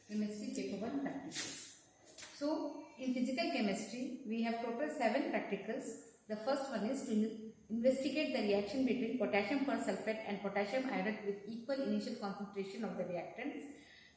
Chemistry paper 1 practicals. So, in physical chemistry, we have total 7 practicals. The first one is to investigate the reaction between potassium persulfate and potassium iodide with equal initial concentration of the reactants.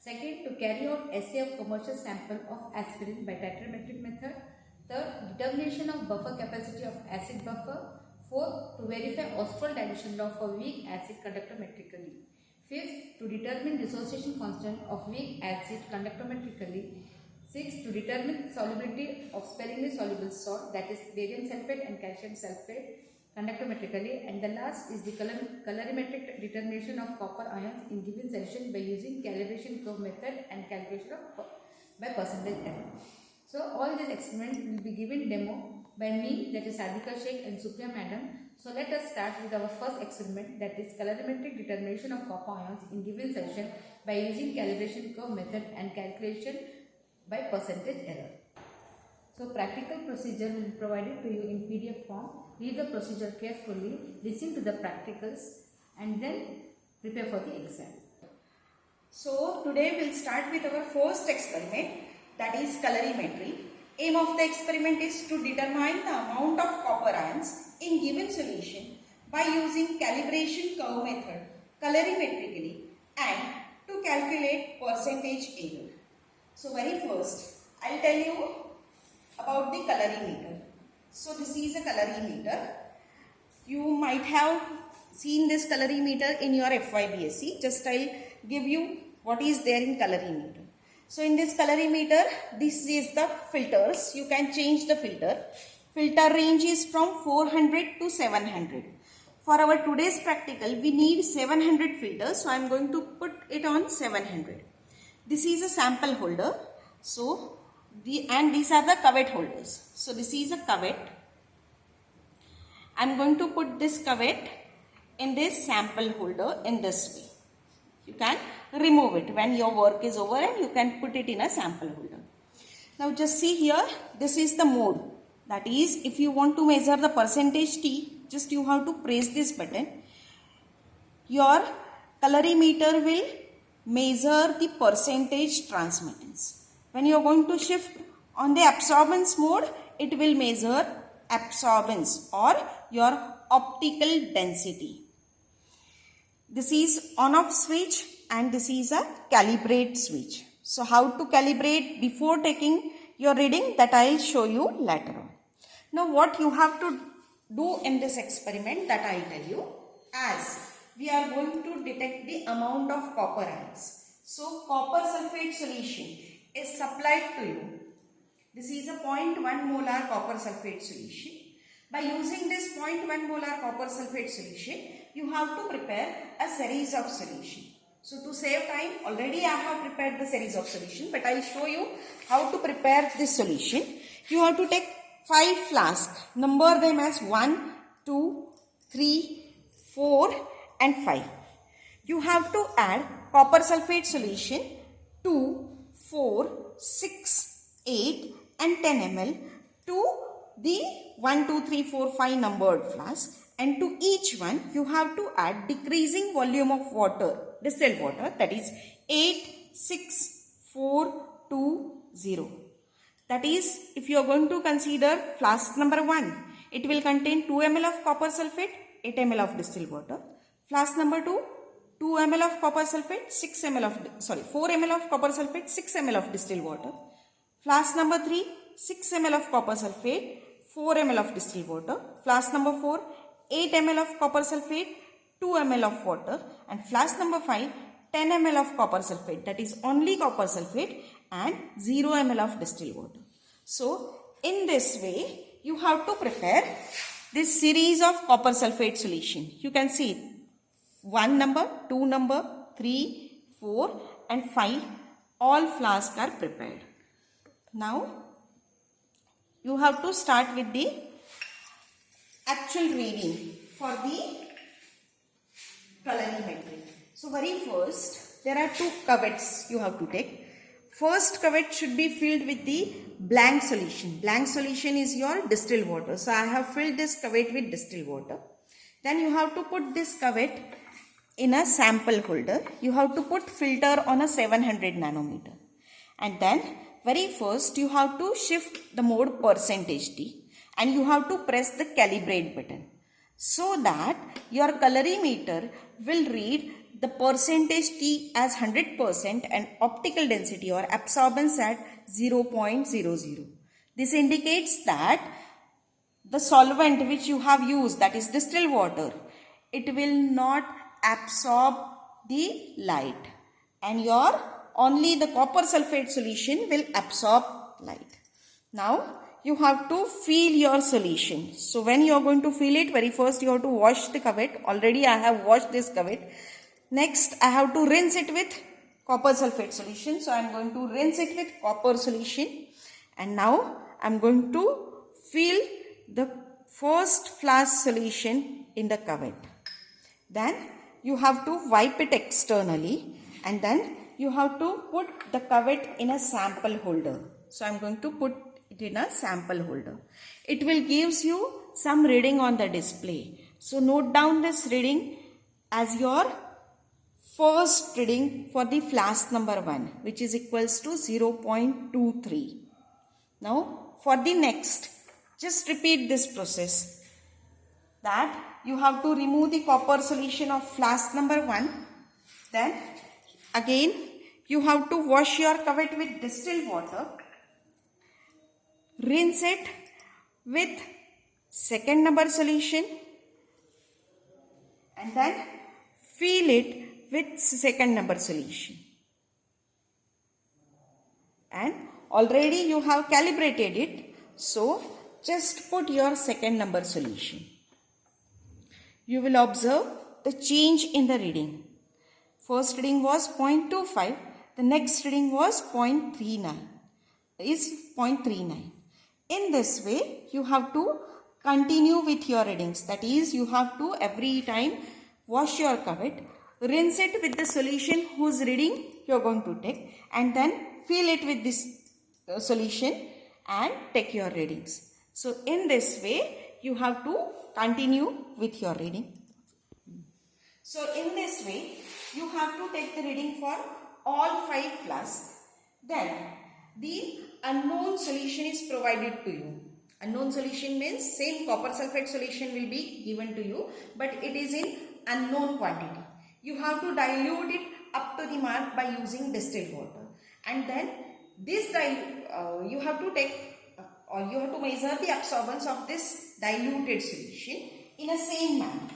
Second, to carry out assay of commercial sample of aspirin by titrometric method. Third, determination of buffer capacity of acid buffer. Fourth, to verify Austral dilution law for weak acid conductometrically. Fifth, to determine dissociation constant of weak acid conductometrically. Sixth, to determine solubility of sparingly soluble salt, that is barium sulfate and calcium sulfate conductometrically. And the last is the colorimetric determination of copper ions in given solution by using calibration curve method and calculation of by percentage error. So all these experiments will be given demo by me, that is Sadhika Sheikh and Supriya Madam. So let us start with our first experiment, that is colorimetric determination of copper ions in given solution by using calibration curve method and calculation by percentage error. So practical procedure will be provided to you in PDF form. Read the procedure carefully, listen to the practicals and then prepare for the exam. So today we'll start with our first experiment, that is colorimetry. Aim of the experiment is to determine the amount of copper ions in given solution by using calibration curve method colorimetrically and to calculate percentage error. So very first, I'll tell you about the colorimeter. So this is a colorimeter. You might have seen this colorimeter in your SYBSc. Just I'll give you what is there in colorimeter. So in this colorimeter, this is the filters. You can change the filter. Filter range is from 400 to 700. For our today's practical, we need 700 filters. So I am going to put it on 700. This is a sample holder. So, and these are the cuvette holders. So, this is a cuvette. I am going to put this cuvette in this sample holder in this way. You can remove it when your work is over and you can put it in a sample holder. Now, just see here, this is the mode. That is, if you want to measure the percentage T, just you have to press this button. Your colorimeter will measure the percentage transmittance. When you are going to shift on the absorbance mode, it will measure absorbance or your optical density. This is on-off switch and this is a calibrate switch. So how to calibrate before taking your reading, that I will show you later on. Now what you have to do in this experiment, that I will tell you, as we are going to detect the amount of copper ions. So copper sulfate solution is supplied to you. This is a 0.1 molar copper sulfate solution. By using this 0.1 molar copper sulfate solution, you have to prepare a series of solution. So to save time, already I have prepared the series of solution, but I will show you how to prepare this solution. You have to take 5 flasks, number them as 1, 2, 3, 4 and 5. You have to add copper sulfate solution 2, 4, 6, 8 and 10 ml to the 1, 2, 3, 4, 5 numbered flask, and to each one you have to add decreasing volume of water, distilled water, that is 8, 6, 4, 2, 0. That is, if you are going to consider flask number 1, it will contain 2 ml of copper sulfate, 8 ml of distilled water. Flask number 2, 2 ml of copper sulfate, 4 ml of copper sulfate, 6 ml of distilled water. Flask number 3, 6 ml of copper sulfate, 4 ml of distilled water. Flask number 4, 8 ml of copper sulfate, 2 ml of water. And flask number 5, 10 ml of copper sulfate, that is only copper sulfate, and 0 ml of distilled water. So, in this way, you have to prepare this series of copper sulfate solution. You can see 1 number, 2 number, 3, 4 and 5, all flasks are prepared. Now, you have to start with the actual reading for the colorimetry. So, very first, there are 2 cuvettes you have to take. First cuvette should be filled with the blank solution. Blank solution is your distilled water. So, I have filled this cuvette with distilled water. Then you have to put this cuvette in a sample holder. You have to put filter on a 700 nanometer. And then very first you have to shift the mode %D and you have to press the calibrate button so that your colorimeter will read the %T as 100% and optical density or absorbance at 0.00. This indicates that the solvent which you have used, that is distilled water, it will not absorb the light and your only the copper sulfate solution will absorb light. Now you have to fill your solution. So when you are going to fill it, very first you have to wash the cuvette. Already I have washed this cuvette. Next I have to rinse it with copper sulfate solution. So I am going to rinse it with copper solution. And now I am going to fill the first flask solution in the cuvette. Then you have to wipe it externally and then you have to put the cuvette in a sample holder. So I am going to put it in a sample holder. It will gives you some reading on the display. So note down this reading as your first reading for the flask number 1, which is equals to 0.23. Now for the next, just repeat this process, that you have to remove the copper solution of flask number 1. Then again you have to wash your cuvette with distilled water. Rinse it with second number solution and then fill it with second number solution. And already you have calibrated it, so just put your second number solution. You will observe the change in the reading. First reading was 0.25, the next reading was 0.39. In this way, you have to continue with your readings. That is, you have to every time wash your cuvette, rinse it with the solution whose reading you are going to take, and then fill it with this solution and take your readings. So in this way, you have to continue with your reading. So in this way, you have to take the reading for all 5 flasks. Then the unknown solution is provided to you. Unknown solution means same copper sulfate solution will be given to you, but it is in unknown quantity. You have to dilute it up to the mark by using distilled water, and then this you have to take or you have to measure the absorbance of this diluted solution in a same manner.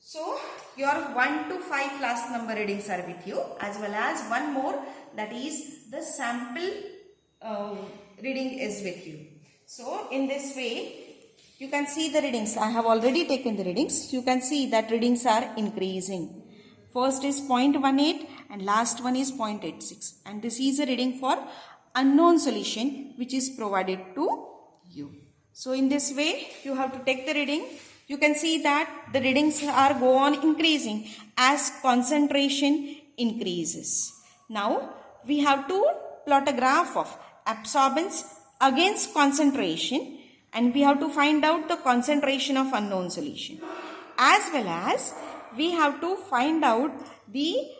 So your 1 to 5 flask number readings are with you, as well as one more, that is the sample reading is with you. So in this way you can see the readings. I have already taken the readings. You can see that readings are increasing. First is 0.18 and last one is 0.86, and this is a reading for unknown solution which is provided to you. So in this way you have to take the reading. You can see that the readings are go on increasing as concentration increases. Now we have to plot a graph of absorbance against concentration, and we have to find out the concentration of unknown solution, as well as we have to find out the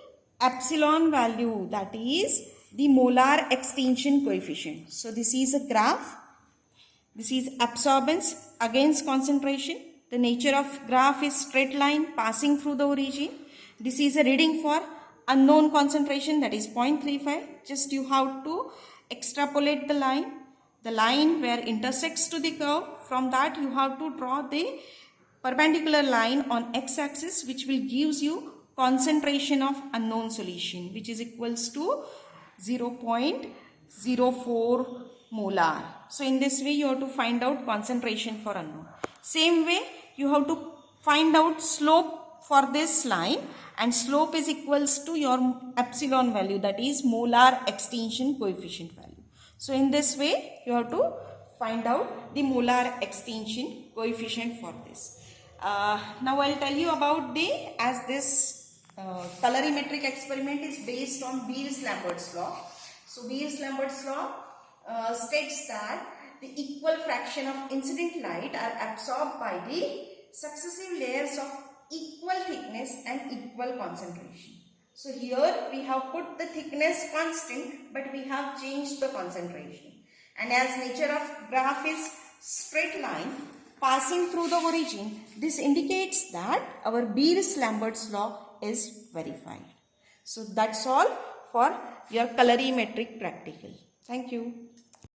epsilon value, that is the molar extinction coefficient. So this is a graph. This is absorbance against concentration. The nature of graph is straight line passing through the origin. This is a reading for unknown concentration, that is 0.35. Just you have to extrapolate the line where intersects to the curve. From that you have to draw the perpendicular line on x-axis, which will gives you concentration of unknown solution, which is equals to 0.04 molar. So in this way you have to find out concentration for unknown. Same way you have to find out slope for this line, and slope is equals to your epsilon value, that is molar extinction coefficient value. So in this way you have to find out the molar extinction coefficient for this. Now I'll tell you about as this colorimetric experiment is based on Beers-Lambert's law. So Beers-Lambert's law states that the equal fraction of incident light are absorbed by the successive layers of equal thickness and equal concentration. So here we have put the thickness constant, but we have changed the concentration. And as nature of graph is straight line passing through the origin, this indicates that our Beers-Lambert's law is verified. So that's all for your colorimetric practical. Thank you.